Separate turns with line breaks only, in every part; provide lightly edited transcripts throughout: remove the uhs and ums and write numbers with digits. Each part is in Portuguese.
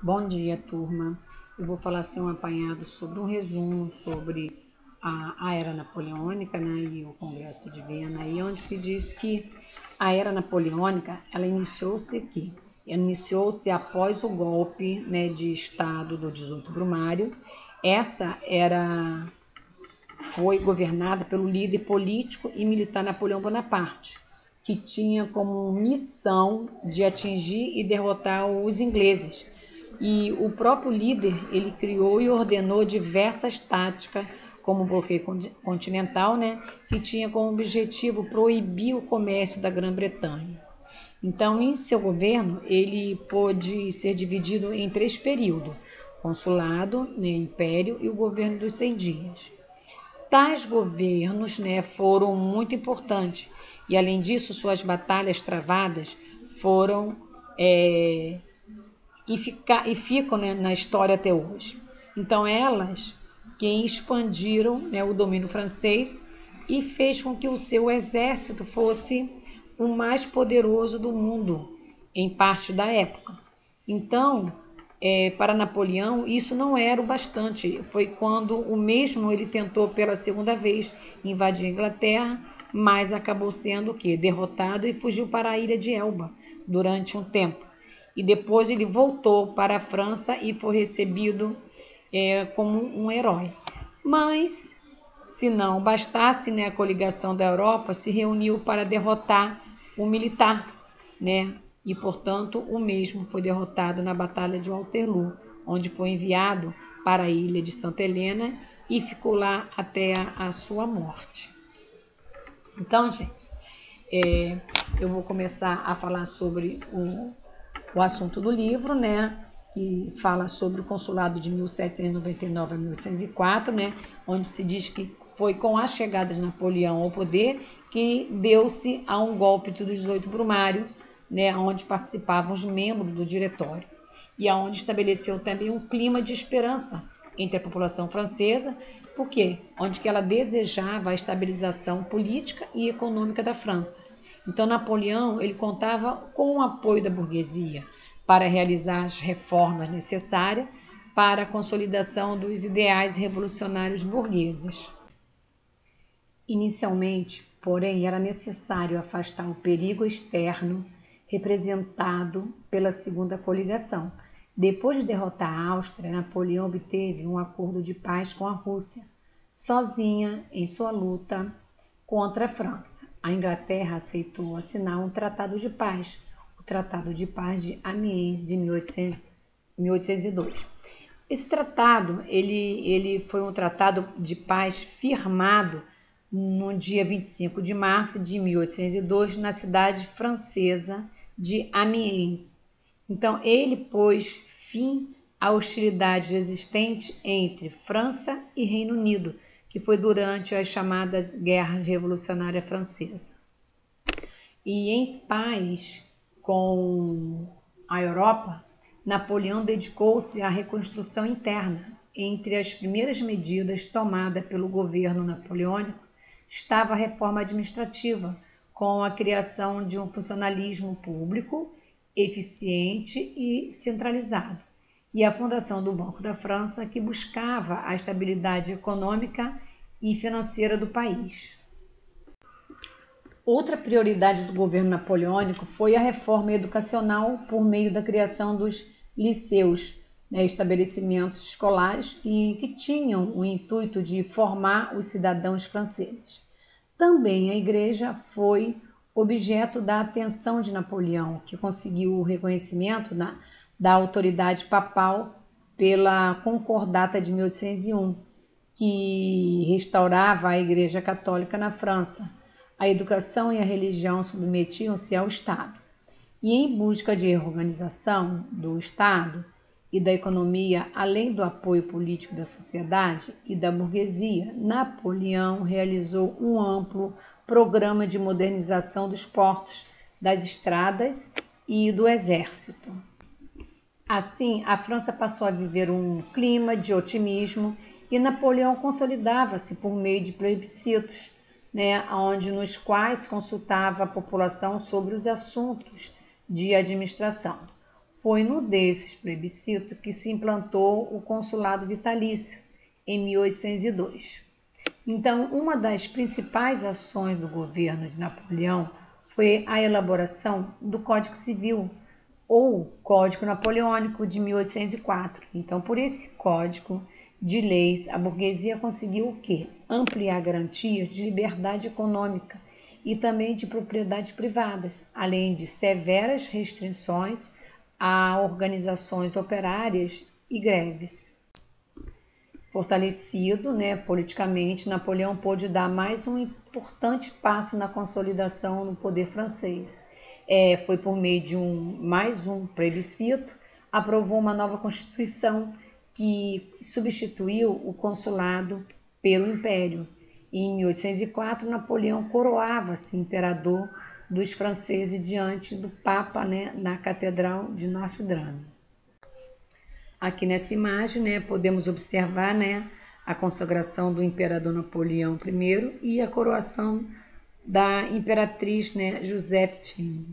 Bom dia, turma. Eu vou falar assim um apanhado sobre um resumo sobre a Era Napoleônica, né, e o Congresso de Viena, e onde que diz que a Era Napoleônica, ela iniciou-se aqui. Iniciou-se após o golpe, né, de Estado do 18 Brumário. Essa era foi governada pelo líder político e militar Napoleão Bonaparte, que tinha como missão de atingir e derrotar os ingleses. E o próprio líder, ele criou e ordenou diversas táticas, como o bloqueio continental, né, que tinha como objetivo proibir o comércio da Grã-Bretanha. Então, em seu governo, ele pôde ser dividido em 3 períodos: consulado, né, império e o governo dos 100 dias. Tais governos, né, foram muito importantes e, além disso, suas batalhas travadas foram e ficam, né, na história até hoje. Então, elas que expandiram, né, o domínio francês e fez com que o seu exército fosse o mais poderoso do mundo em parte da época. Então, para Napoleão, isso não era o bastante. Foi quando o mesmo ele tentou pela segunda vez invadir a Inglaterra, mas acabou sendo o quê? Derrotado e fugiu para a ilha de Elba durante um tempo. E depois ele voltou para a França e foi recebido como um herói. Mas, se não bastasse, né, a coligação da Europa se reuniu para derrotar o militar, né? E, portanto, o mesmo foi derrotado na Batalha de Waterloo, onde foi enviado para a ilha de Santa Helena e ficou lá até a sua morte. Então, gente, eu vou começar a falar sobre o assunto do livro, né? Que fala sobre o consulado de 1799 a 1804, né? Onde se diz que foi com a chegada de Napoleão ao poder que deu-se a um golpe do 18 Brumário, né, onde participavam os membros do diretório, e aonde estabeleceu também um clima de esperança entre a população francesa, porque onde que ela desejava a estabilização política e econômica da França. Então Napoleão ele contava com o apoio da burguesia para realizar as reformas necessárias para a consolidação dos ideais revolucionários burgueses. Inicialmente, porém, era necessário afastar o perigo externo representado pela segunda coligação. Depois de derrotar a Áustria, Napoleão obteve um acordo de paz com a Rússia, sozinha em sua luta contra a França. A Inglaterra aceitou assinar um tratado de paz, o Tratado de Paz de Amiens de 1802. Esse tratado ele foi um tratado de paz firmado no dia 25 de março de 1802, na cidade francesa de Amiens. Então, ele pôs fim à hostilidade existente entre França e Reino Unido, que foi durante as chamadas Guerras Revolucionárias Francesas. E em paz com a Europa, Napoleão dedicou-se à reconstrução interna. Entre as primeiras medidas tomadas pelo governo napoleônico estava a reforma administrativa, com a criação de um funcionalismo público, eficiente e centralizado, e a fundação do Banco da França, que buscava a estabilidade econômica e financeira do país. Outra prioridade do governo napoleônico foi a reforma educacional por meio da criação dos liceus, né, estabelecimentos escolares que tinham o intuito de formar os cidadãos franceses. Também a igreja foi objeto da atenção de Napoleão, que conseguiu o reconhecimento da autoridade papal pela Concordata de 1801, que restaurava a Igreja Católica na França. A educação e a religião submetiam-se ao Estado. E em busca de reorganização do Estado e da economia, além do apoio político da sociedade e da burguesia, Napoleão realizou um amplo programa de modernização dos portos, das estradas e do exército. Assim, a França passou a viver um clima de otimismo e Napoleão consolidava-se por meio de plebiscitos, né, nos quais consultava a população sobre os assuntos de administração. Foi num desses plebiscitos que se implantou o consulado vitalício, em 1802. Então, uma das principais ações do governo de Napoleão foi a elaboração do Código Civil, ou Código Napoleônico de 1804. Então, por esse código de leis, a burguesia conseguiu o quê? Ampliar garantias de liberdade econômica e também de propriedades privadas, além de severas restrições a organizações operárias e greves. Fortalecido, politicamente, Napoleão pôde dar mais um importante passo na consolidação no poder francês. Foi por meio de mais um plebiscito, aprovou uma nova Constituição que substituiu o consulado pelo Império. E em 1804, Napoleão coroava-se imperador dos franceses diante do Papa, na Catedral de Notre-Dame. Aqui nessa imagem, podemos observar, a consagração do imperador Napoleão I e a coroação da imperatriz, Joséphine,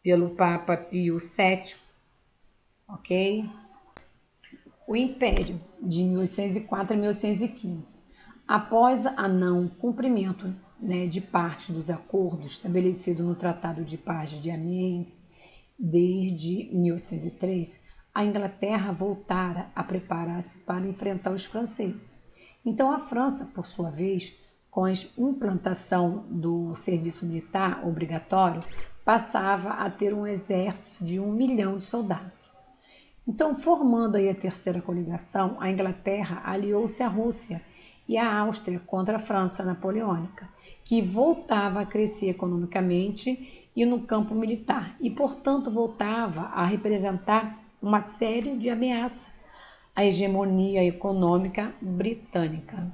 pelo Papa Pio VII, ok? O Império, de 1804 a 1815. Após a não cumprimento, de parte dos acordos estabelecidos no Tratado de Paz de Amiens, desde 1803, a Inglaterra voltara a preparar-se para enfrentar os franceses. Então, a França, por sua vez, com a implantação do serviço militar obrigatório, passava a ter um exército de 1 milhão de soldados. Então, formando aí a terceira coligação, a Inglaterra aliou-se à Rússia e à Áustria contra a França napoleônica, que voltava a crescer economicamente e no campo militar, e, portanto, voltava a representar uma série de ameaças à hegemonia econômica britânica.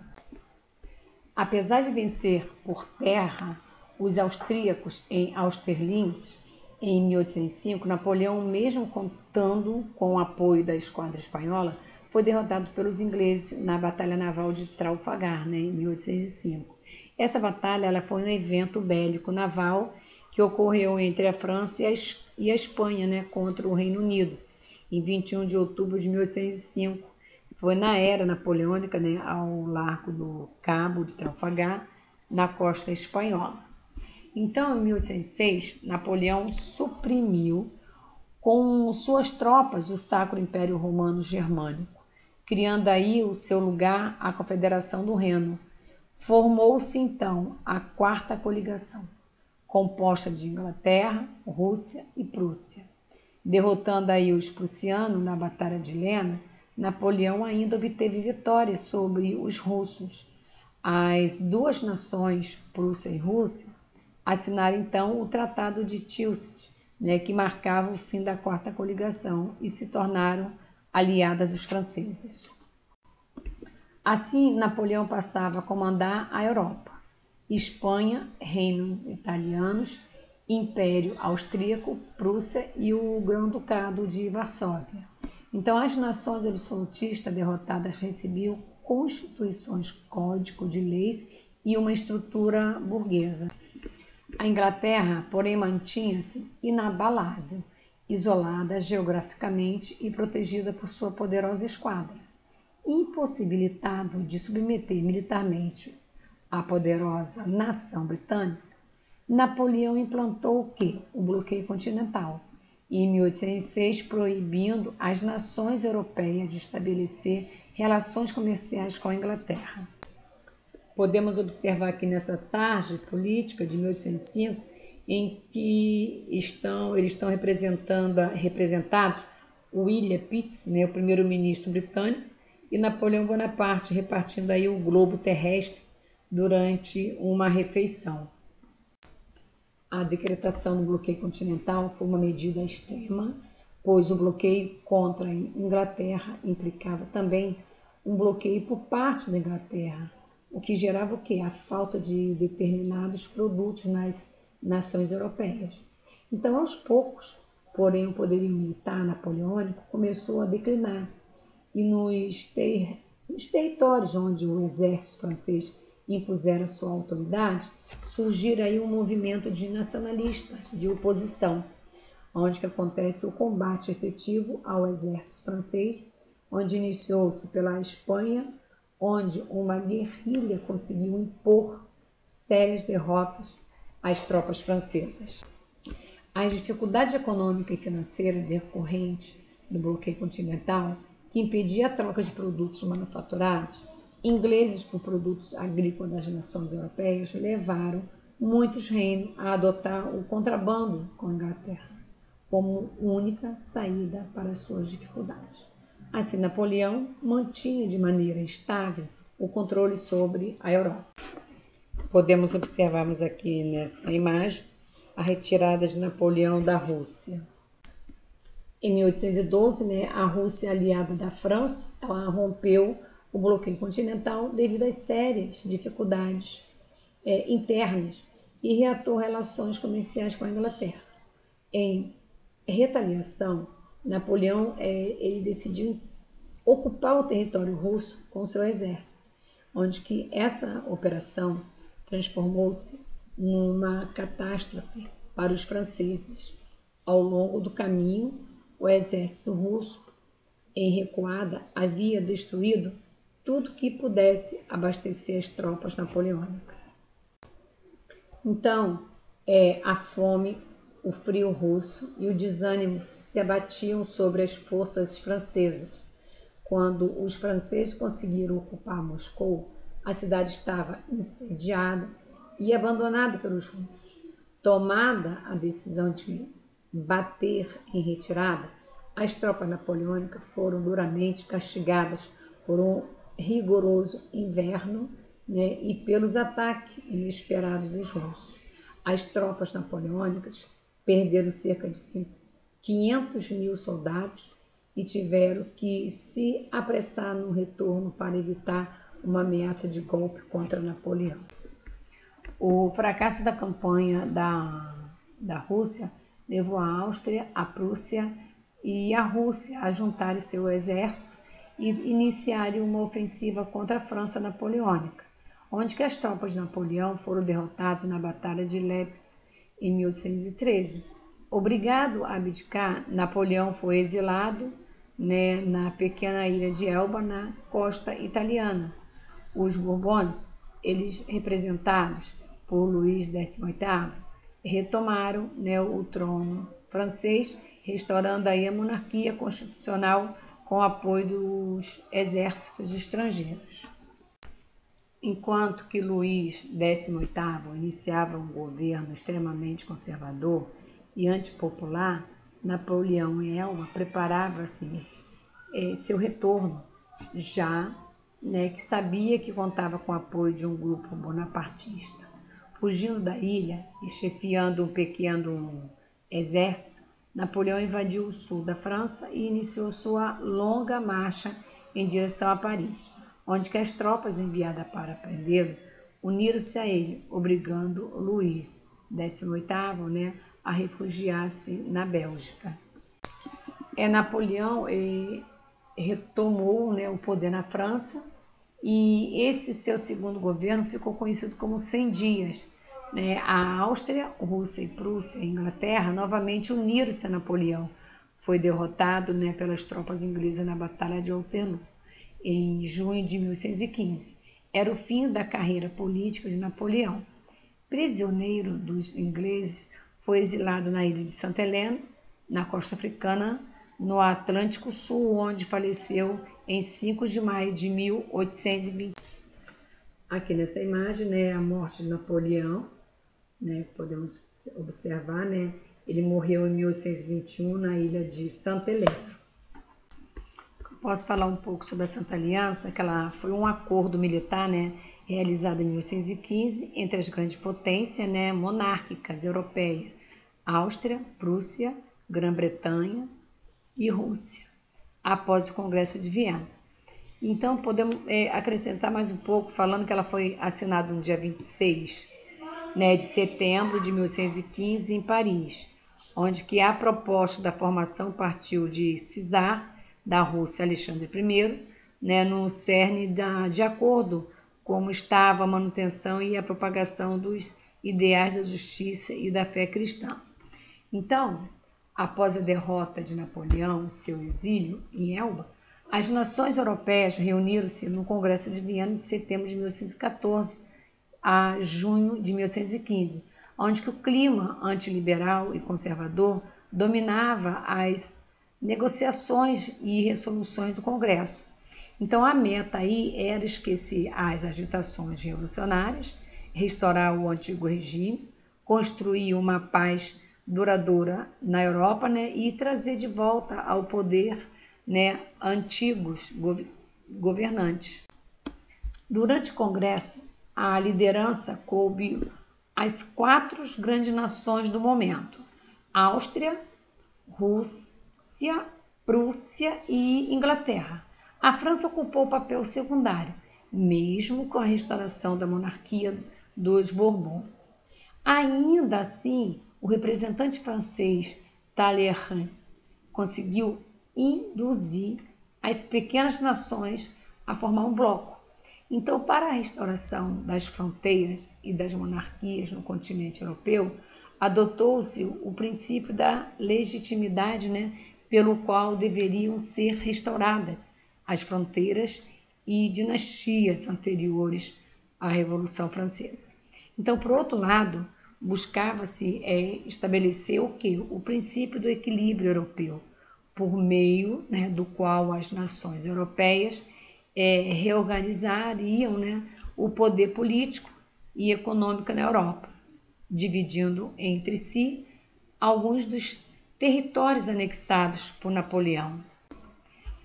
Apesar de vencer por terra os austríacos em Austerlitz, em 1805, Napoleão, mesmo contando com o apoio da esquadra espanhola, foi derrotado pelos ingleses na Batalha Naval de Trafalgar, em 1805. Essa batalha ela foi um evento bélico naval que ocorreu entre a França e a Espanha, contra o Reino Unido, em 21 de outubro de 1805. Foi na era napoleônica, ao largo do Cabo de Trafalgar, na costa espanhola. Então, em 1806, Napoleão suprimiu com suas tropas o Sacro Império Romano Germânico, criando aí o seu lugar a Confederação do Reno. Formou-se então a quarta coligação, composta de Inglaterra, Rússia e Prússia. Derrotando aí os prussianos na Batalha de Lena, Napoleão ainda obteve vitória sobre os russos. As duas nações, Prússia e Rússia, assinaram então o Tratado de Tilsit, que marcava o fim da quarta coligação, e se tornaram aliadas dos franceses. Assim, Napoleão passava a comandar a Europa: Espanha, reinos italianos, Império Austríaco, Prússia e o Grão-Ducado de Varsóvia. Então, as nações absolutistas derrotadas recebiam constituições, código de leis e uma estrutura burguesa. A Inglaterra, porém, mantinha-se inabalável, isolada geograficamente e protegida por sua poderosa esquadra. Impossibilitado de submeter militarmente a poderosa nação britânica, Napoleão implantou o quê? O bloqueio continental, e em 1806 proibindo as nações europeias de estabelecer relações comerciais com a Inglaterra. Podemos observar aqui nessa sarja política de 1805, em que eles estão representados William Pitt, o primeiro-ministro britânico, e Napoleão Bonaparte, repartindo aí o globo terrestre durante uma refeição. A decretação do bloqueio continental foi uma medida extrema, pois o bloqueio contra a Inglaterra implicava também um bloqueio por parte da Inglaterra, o que gerava o quê? A falta de determinados produtos nas nações europeias. Então, aos poucos, porém, o poderio militar napoleônico começou a declinar, e nos territórios onde o exército francês impusera sua autoridade, surgiu aí um movimento de nacionalistas, de oposição, onde que acontece o combate efetivo ao exército francês, onde iniciou-se pela Espanha, onde uma guerrilha conseguiu impor sérias derrotas às tropas francesas. As dificuldades econômicas e financeiras decorrentes do bloqueio continental, que impedia a troca de produtos manufaturados ingleses por produtos agrícolas das nações europeias, levaram muitos reinos a adotar o contrabando com a Inglaterra como única saída para suas dificuldades. Assim, Napoleão mantinha de maneira estável o controle sobre a Europa. Podemos observarmos aqui nessa imagem a retirada de Napoleão da Rússia. Em 1812, a Rússia, aliada da França, ela rompeu o bloqueio continental devido às sérias dificuldades internas e reatou relações comerciais com a Inglaterra. Em retaliação, Napoleão ele decidiu ocupar o território russo com seu exército, onde que essa operação transformou-se numa catástrofe para os franceses. Ao longo do caminho, o exército russo, em recuada, havia destruído tudo que pudesse abastecer as tropas napoleônicas. Então, a fome, o frio russo e o desânimo se abatiam sobre as forças francesas. Quando os franceses conseguiram ocupar Moscou, a cidade estava incendiada e abandonada pelos russos. Tomada a decisão de bater em retirada, as tropas napoleônicas foram duramente castigadas por um rigoroso inverno, e pelos ataques inesperados dos russos. As tropas napoleônicas perderam cerca de 500 mil soldados e tiveram que se apressar no retorno para evitar uma ameaça de golpe contra Napoleão. O fracasso da campanha da Rússia levou a Áustria, a Prússia e a Rússia a juntarem seu exército e iniciarem uma ofensiva contra a França napoleônica, onde que as tropas de Napoleão foram derrotadas na Batalha de Leipzig em 1813. Obrigado a abdicar, Napoleão foi exilado na pequena ilha de Elba, na costa italiana. Os Bourbons, eles representados por Luís XVIII, retomaram o trono francês, restaurando aí a monarquia constitucional com o apoio dos exércitos estrangeiros. Enquanto que Luís XVIII iniciava um governo extremamente conservador e antipopular, Napoleão em Elba preparava-se seu retorno, já que sabia que contava com o apoio de um grupo bonapartista. Fugindo da ilha e chefiando um pequeno exército, Napoleão invadiu o sul da França e iniciou sua longa marcha em direção a Paris, onde que as tropas enviadas para prendê-lo uniram-se a ele, obrigando Luís XVIII a refugiar-se na Bélgica. Napoleão retomou o poder na França e esse seu segundo governo ficou conhecido como 100 dias. A Áustria, Rússia e Prússia e Inglaterra novamente uniram-se a Napoleão. Foi derrotado pelas tropas inglesas na Batalha de Waterloo, em junho de 1815. Era o fim da carreira política de Napoleão. Prisioneiro dos ingleses, foi exilado na ilha de Santa Helena, na costa africana, no Atlântico Sul, onde faleceu em 5 de maio de 1820. Aqui nessa imagem, a morte de Napoleão, podemos observar, ele morreu em 1821 na ilha de Santa Helena. Posso falar um pouco sobre a Santa Aliança, que ela foi um acordo militar, realizado em 1815 entre as grandes potências, monárquicas europeias, Áustria, Prússia, Grã-Bretanha e Rússia, após o Congresso de Viena. Então, podemos acrescentar mais um pouco, falando que ela foi assinada no dia 26 de setembro de 1815 em Paris, onde que a proposta da formação partiu de Czar da Rússia, Alexandre I, no cerne de acordo como estava a manutenção e a propagação dos ideais da justiça e da fé cristã. Então, após a derrota de Napoleão e seu exílio em Elba, as nações europeias reuniram-se no Congresso de Viena de setembro de 1814 a junho de 1815, onde que o clima antiliberal e conservador dominava as negociações e resoluções do Congresso. Então a meta aí era esquecer as agitações revolucionárias, restaurar o antigo regime, construir uma paz duradoura na Europa, né, e trazer de volta ao poder, né, antigos governantes. Durante o Congresso, a liderança coube às 4 grandes nações do momento: Áustria, Rússia, Prússia e Inglaterra. A França ocupou o papel secundário, mesmo com a restauração da monarquia dos Bourbons. Ainda assim, o representante francês Talleyrand conseguiu induzir as pequenas nações a formar um bloco. Então, para a restauração das fronteiras e das monarquias no continente europeu, adotou-se o princípio da legitimidade, né, pelo qual deveriam ser restauradas as fronteiras e dinastias anteriores à Revolução Francesa. Então, por outro lado, buscava-se estabelecer o quê? O princípio do equilíbrio europeu, por meio, né, do qual as nações europeias reorganizariam, né, o poder político e econômico na Europa, dividindo entre si alguns dos territórios anexados por Napoleão.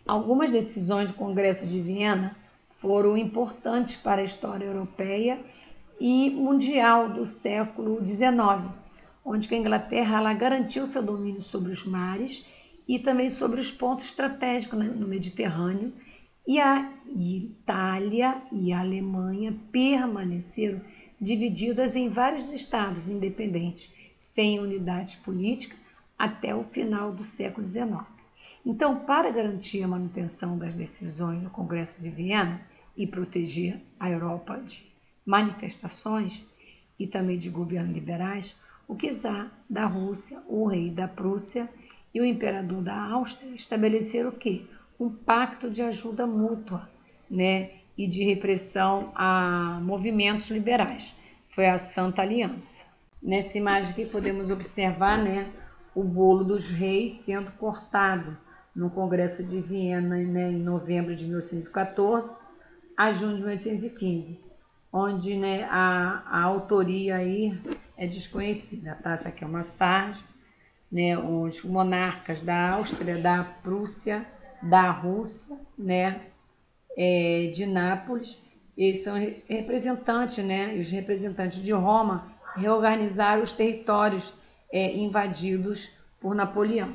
Algumas decisões do Congresso de Viena foram importantes para a história europeia e mundial do século XIX, onde a Inglaterra ela garantiu seu domínio sobre os mares e também sobre os pontos estratégicos no Mediterrâneo, e a Itália e a Alemanha permaneceram divididas em vários estados independentes, sem unidade política, até o final do século XIX. Então, para garantir a manutenção das decisões do Congresso de Viena e proteger a Europa de manifestações e também de governos liberais, o czar da Rússia, o rei da Prússia e o imperador da Áustria estabeleceram o quê? Um pacto de ajuda mútua, né, e de repressão a movimentos liberais. Foi a Santa Aliança. Nessa imagem aqui podemos observar, né, o bolo dos reis sendo cortado no Congresso de Viena, né, em novembro de 1814 a junho de 1815, onde, né, a autoria aí é desconhecida, tá? Essa aqui é uma sarja, né, os monarcas da Áustria, da Prússia, da Rússia, né, de Nápoles, eles são representantes, né, e os representantes de Roma reorganizaram os territórios invadidos por Napoleão.